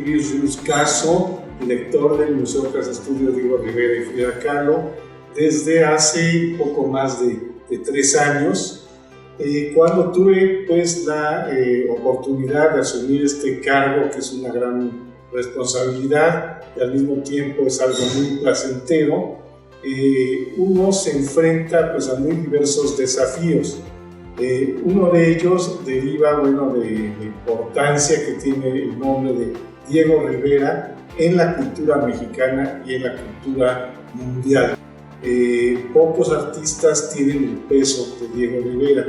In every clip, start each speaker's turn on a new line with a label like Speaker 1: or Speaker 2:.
Speaker 1: Luis Caso, director del Museo Casa Estudio Diego Rivera y Frida Kahlo, desde hace poco más de 3 años, cuando tuve pues la oportunidad de asumir este cargo, que es una gran responsabilidad y al mismo tiempo es algo muy placentero. Uno se enfrenta pues a muy diversos desafíos. Uno de ellos deriva de la importancia que tiene el nombre de Diego Rivera en la cultura mexicana y en la cultura mundial. Pocos artistas tienen el peso de Diego Rivera.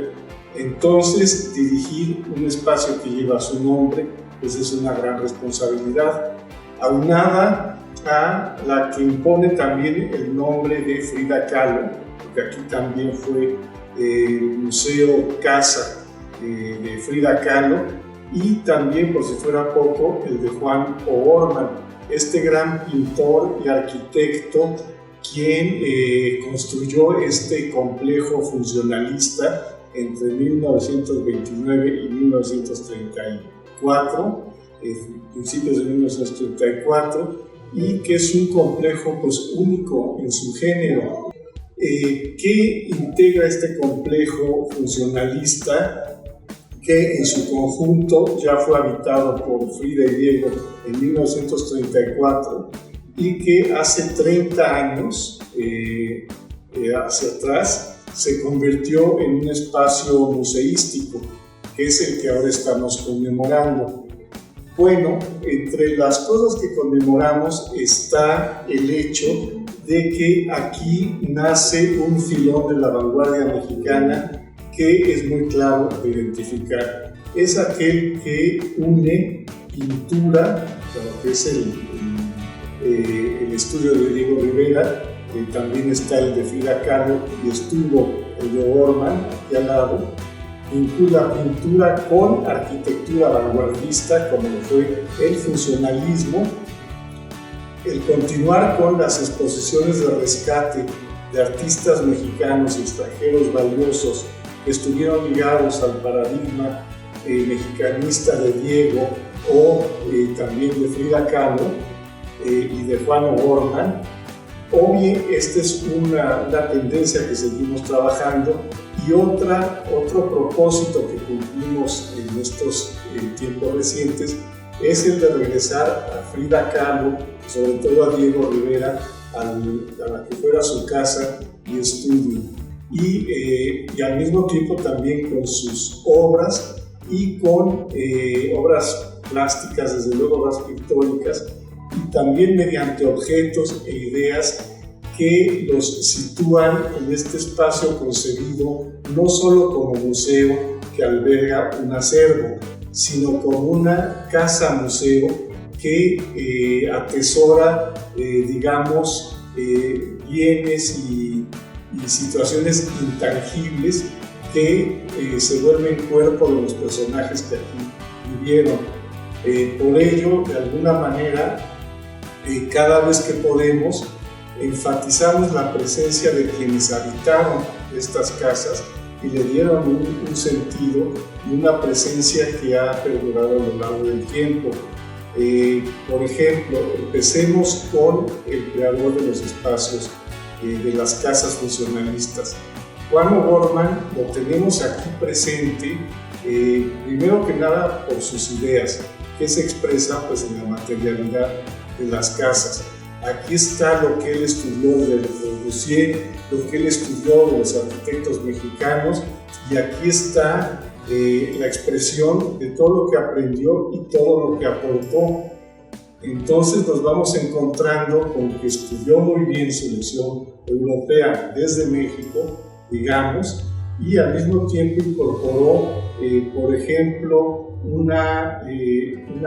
Speaker 1: Entonces, dirigir un espacio que lleva su nombre pues es una gran responsabilidad, aunada a la que impone también el nombre de Frida Kahlo, porque aquí también fue el Museo Casa de Frida Kahlo, y también, por si fuera poco, el de Juan O'Gorman, este gran pintor y arquitecto quien construyó este complejo funcionalista entre 1929 y 1934, principios de 1934, y que es un complejo pues único en su género. ¿Qué integra este complejo funcionalista que en su conjunto ya fue habitado por Frida y Diego en 1934 y que hace 30 años hacia atrás se convirtió en un espacio museístico, que es el que ahora estamos conmemorando? Bueno, entre las cosas que conmemoramos está el hecho de que aquí nace un filón de la vanguardia mexicana que es muy claro de identificar. Es aquel que une pintura, que es el estudio de Diego Rivera, también está el de Frida Kahlo y estuvo el de O'Gorman aquí al lado. Vincula pintura con arquitectura vanguardista, como fue el funcionalismo, el continuar con las exposiciones de rescate de artistas mexicanos y extranjeros valiosos que estuvieron ligados al paradigma mexicanista de Diego o también de Frida Kahlo y de Juan O'Gorman. O bien, esta es una tendencia que seguimos trabajando, y otro propósito que cumplimos en estos tiempos recientes es el de regresar a Frida Kahlo, sobre todo a Diego Rivera, a la que fuera su casa y estudio, y al mismo tiempo también con sus obras y con obras plásticas, desde luego obras pictóricas, y también mediante objetos e ideas que los sitúan en este espacio concebido no solo como museo que alberga un acervo, sino como una casa museo que atesora, bienes y situaciones intangibles que se vuelven cuerpo de los personajes que aquí vivieron. Por ello, de alguna manera, cada vez que podemos, enfatizamos la presencia de quienes habitaron estas casas y le dieron un sentido y una presencia que ha perdurado a lo largo del tiempo. Por ejemplo, empecemos con el creador de los espacios de las casas funcionalistas. Juan O'Gorman lo tenemos aquí presente, primero que nada por sus ideas, que se expresan pues, en la materialidad de las casas. Aquí está lo que él estudió de Le Corbusier, lo que él estudió de los arquitectos mexicanos, y aquí está la expresión de todo lo que aprendió y todo lo que aportó. Entonces nos vamos encontrando con que estudió muy bien su lección europea desde México, y al mismo tiempo incorporó, por ejemplo, una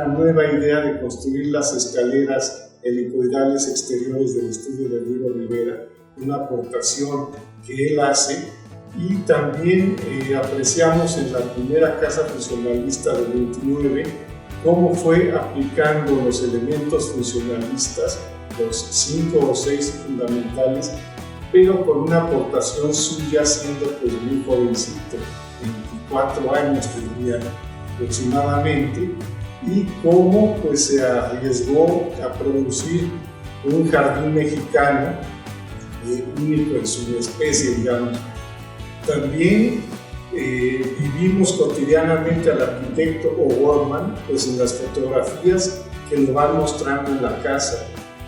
Speaker 1: nueva idea de construir las escaleras helicoidales exteriores del estudio de Diego Rivera, una aportación que él hace. Y también apreciamos en la primera casa funcionalista del 29 cómo fue aplicando los elementos funcionalistas, los 5 o 6 fundamentales, pero con una aportación suya, siendo pues muy jovencito, 24 años tendría aproximadamente, y cómo pues, se arriesgó a producir un jardín mexicano único en su especie, digamos. También vivimos cotidianamente al arquitecto O'Gorman pues, en las fotografías que lo van mostrando en la casa.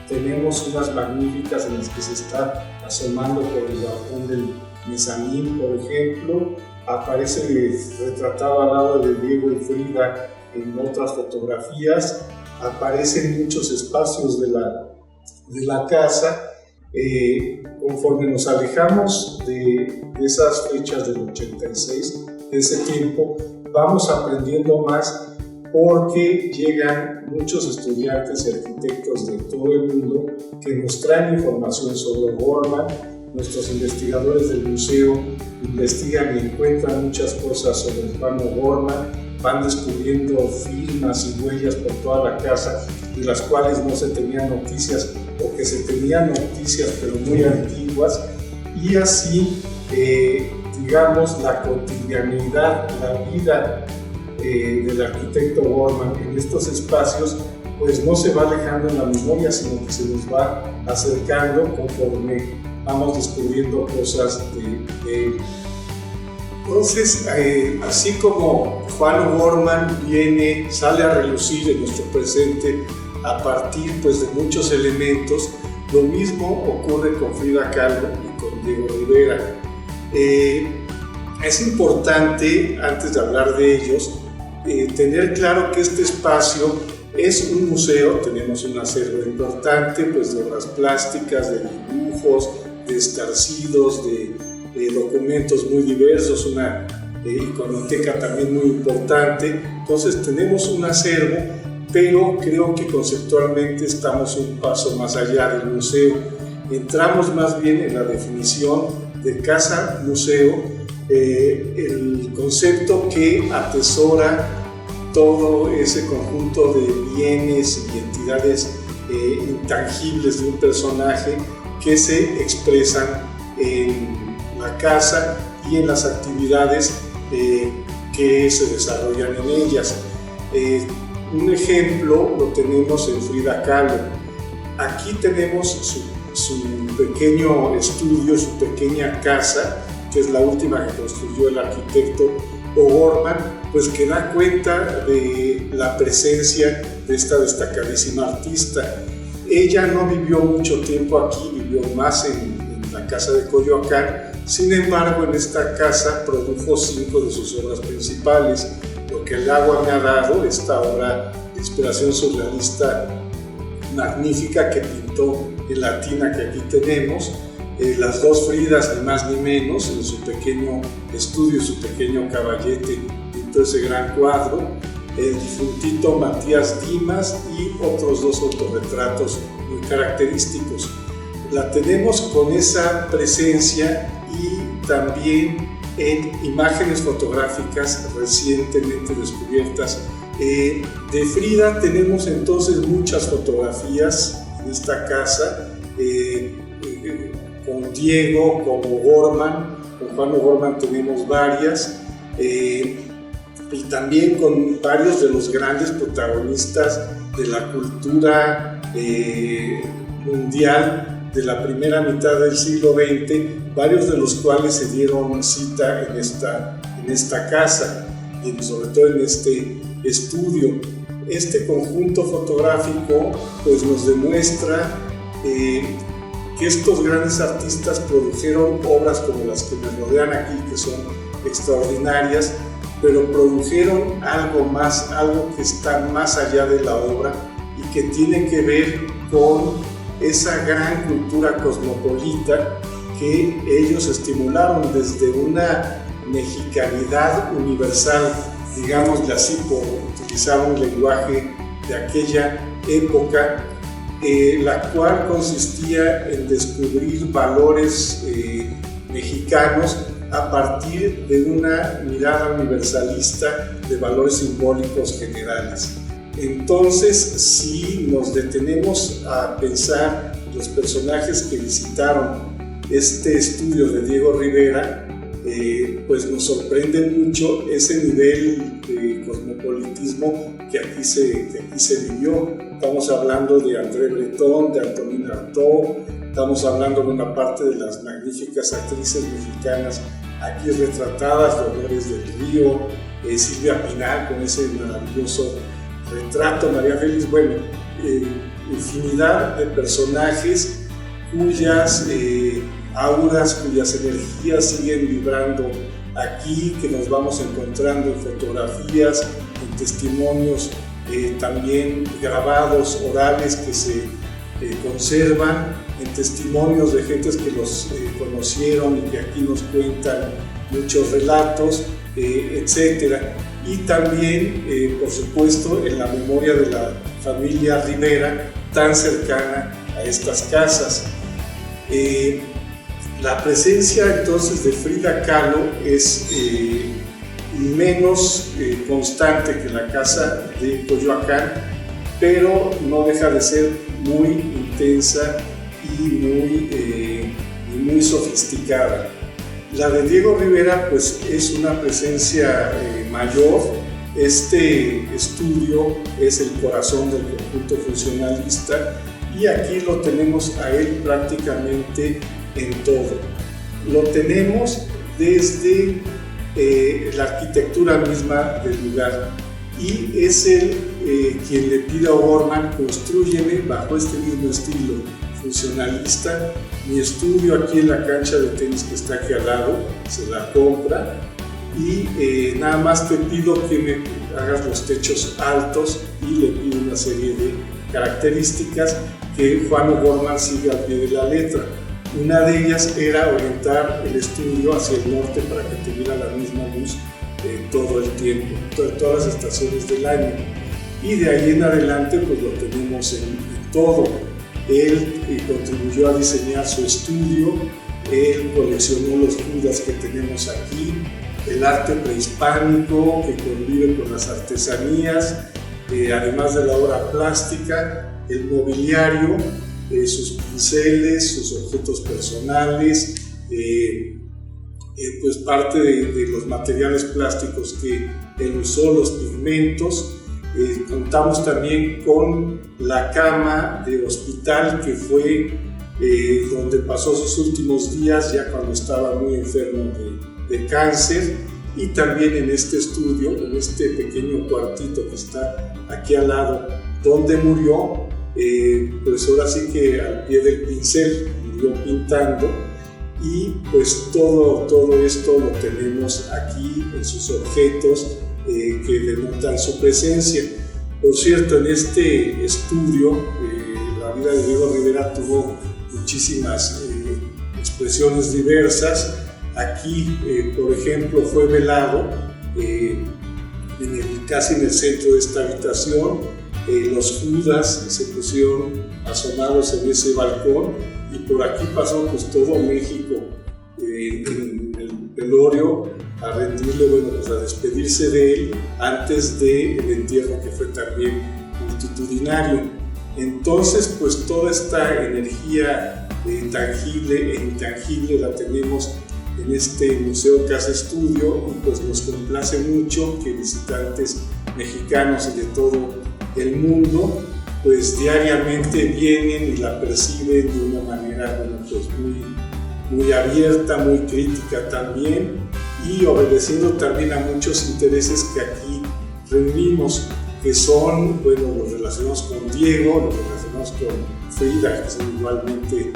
Speaker 1: Tenemos unas magníficas en las que se está asomando por el balcón del mezanín, por ejemplo. Aparece retratado al lado de Diego y Frida en otras fotografías. Aparecen muchos espacios de la casa. Conforme nos alejamos de esas fechas del 86, de ese tiempo, vamos aprendiendo más porque llegan muchos estudiantes y arquitectos de todo el mundo que nos traen información sobre O'Gorman. Nuestros investigadores del museo investigan y encuentran muchas cosas sobre Juan O'Gorman, van descubriendo firmas y huellas por toda la casa de las cuales no se tenían noticias o que se tenían noticias pero muy antiguas, y así digamos la cotidianidad, la vida del arquitecto O'Gorman en estos espacios pues no se va alejando en la memoria, sino que se nos va acercando conforme vamos descubriendo cosas de él. Entonces, así como Juan O'Gorman sale a relucir en nuestro presente a partir pues, de muchos elementos, lo mismo ocurre con Frida Kahlo y con Diego Rivera. Es importante, antes de hablar de ellos, tener claro que este espacio es un museo. Tenemos un acervo importante pues, de obras plásticas, de dibujos, de estarcidos, de documentos muy diversos, una iconoteca también muy importante. Entonces tenemos un acervo, pero creo que conceptualmente estamos un paso más allá del museo. Entramos más bien en la definición de casa-museo, el concepto que atesora todo ese conjunto de bienes y entidades intangibles de un personaje que se expresan en la casa y en las actividades que se desarrollan en ellas. Un ejemplo lo tenemos en Frida Kahlo. Aquí tenemos su pequeño estudio, su pequeña casa, que es la última que construyó el arquitecto O'Gorman, pues que da cuenta de la presencia de esta destacadísima artista. Ella no vivió mucho tiempo aquí, vivió más en la casa de Coyoacán. Sin embargo, en esta casa produjo 5 de sus obras principales. Lo que el agua me ha dado, esta obra de inspiración surrealista magnífica que pintó en la tina que aquí tenemos. Las dos Fridas, ni más ni menos, en su pequeño estudio, su pequeño caballete, pintó ese gran cuadro. El difuntito Matías Dimas y otros 2 autorretratos muy característicos. La tenemos con esa presencia y también en imágenes fotográficas recientemente descubiertas. De Frida tenemos entonces muchas fotografías en esta casa, con Diego, con O'Gorman, con Juan O'Gorman tenemos varias, y también con varios de los grandes protagonistas de la cultura mundial de la primera mitad del siglo XX, varios de los cuales se dieron cita en esta casa y sobre todo en este estudio. Este conjunto fotográfico pues, nos demuestra que estos grandes artistas produjeron obras como las que me rodean aquí, que son extraordinarias, pero produjeron algo más, algo que está más allá de la obra y que tiene que ver con esa gran cultura cosmopolita que ellos estimularon desde una mexicanidad universal, digámosle así, por utilizar un lenguaje de aquella época, la cual consistía en descubrir valores mexicanos a partir de una mirada universalista de valores simbólicos generales. Entonces, si nos detenemos a pensar los personajes que visitaron este estudio de Diego Rivera, pues nos sorprende mucho ese nivel de cosmopolitismo que aquí se vivió. Estamos hablando de André Breton, de Antonin Artaud, estamos hablando de una parte de las magníficas actrices mexicanas aquí retratadas, Dolores del Río, Silvia Pinal con ese maravilloso retrato, María Félix, bueno, infinidad de personajes cuyas auras, cuyas energías siguen vibrando aquí, que nos vamos encontrando en fotografías, en testimonios también grabados, orales que se conservan, en testimonios de gentes que los conocieron y que aquí nos cuentan muchos relatos, etc. Y también, por supuesto, en la memoria de la familia Rivera, tan cercana a estas casas. La presencia entonces de Frida Kahlo es menos constante que la casa de Coyoacán, pero no deja de ser muy intensa y muy sofisticada. La de Diego Rivera pues es una presencia mayor. Este estudio es el corazón del conjunto funcionalista y aquí lo tenemos a él prácticamente en todo. Lo tenemos desde la arquitectura misma del lugar y es él quien le pide a O'Gorman: construyeme bajo este mismo estilo funcionalista mi estudio aquí en la cancha de tenis que está aquí al lado. Se la compra y nada más te pido que me hagas los techos altos, y le pido una serie de características que Juan O'Gorman sigue al pie de la letra. Una de ellas era orientar el estudio hacia el norte para que tuviera la misma luz todo el tiempo, todas las estaciones del año. Y de ahí en adelante pues lo tenemos en todo. Él contribuyó a diseñar su estudio, él coleccionó los Judas que tenemos aquí, el arte prehispánico que convive con las artesanías, además de la obra plástica, el mobiliario, sus pinceles, sus objetos personales, pues parte de los materiales plásticos que él usó, los pigmentos. Contamos también con la cama de hospital que fue donde pasó sus últimos días ya cuando estaba muy enfermo de cáncer, y también en este estudio, en este pequeño cuartito que está aquí al lado donde murió, pues ahora sí que al pie del pincel murió pintando, y pues todo esto lo tenemos aquí en sus objetos que denotan su presencia. Por cierto, en este estudio la vida de Diego Rivera tuvo muchísimas expresiones diversas. Aquí, por ejemplo, fue velado casi en el centro de esta habitación. Los Judas se pusieron asomados en ese balcón, y por aquí pasó pues todo México en el velorio a rendirle, bueno, pues a despedirse de él antes del entierro, que fue también multitudinario. Entonces, pues toda esta energía tangible e intangible la tenemos en este Museo Casa Estudio, y pues nos complace mucho que visitantes mexicanos y de todo el mundo pues diariamente vienen y la perciben de una manera, bueno, pues muy abierta, muy crítica también, y obedeciendo también a muchos intereses que aquí reunimos, que son, bueno, los relacionados con Diego, los relacionados con Frida, que son igualmente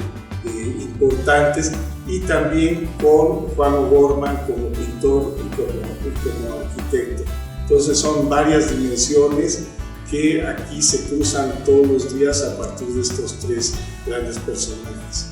Speaker 1: importantes, y también con Juan O'Gorman como pintor y como arquitecto. Entonces son varias dimensiones que aquí se cruzan todos los días a partir de estos tres grandes personajes.